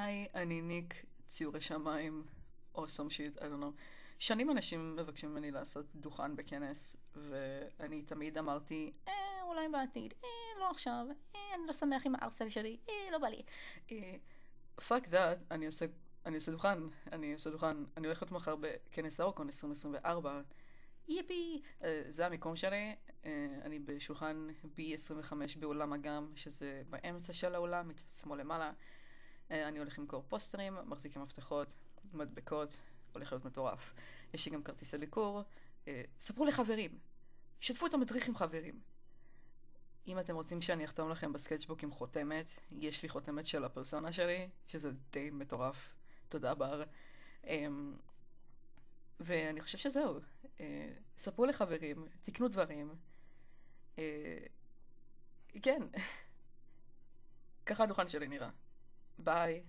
היי, אני ניק, ציורי שמיים, או some shit, I don't know. שנים אנשים מבקשים ממני לעשות דוכן בכנס, ואני תמיד אמרתי, אולי בעתיד, לא עכשיו, אני לא שמח עם הארסל שלי, לא בא לי. fuck that, אני עושה דוכן, אני הולך להיות מחר בכנס האורקון 2024, יפי, זה המיקום שלי, אני בשולחן B25 בעולם אגם, שזה באמצע של העולם, מצד שמאל למעלה. אני הולך למכור פוסטרים, מחזיק עם מפתחות, מדבקות, הולך להיות מטורף. יש לי גם כרטיסי ביקור. ספרו לחברים, שתפו את המדריך עם חברים. אם אתם רוצים שאני אחתום לכם בסקייצ'בוק עם חותמת, יש לי חותמת של הפרסונה שלי, שזה די מטורף. תודה בר. ואני חושב שזהו. ספרו לחברים, תקנו דברים. כן. ככה הדוכן שלי נראה. ביי.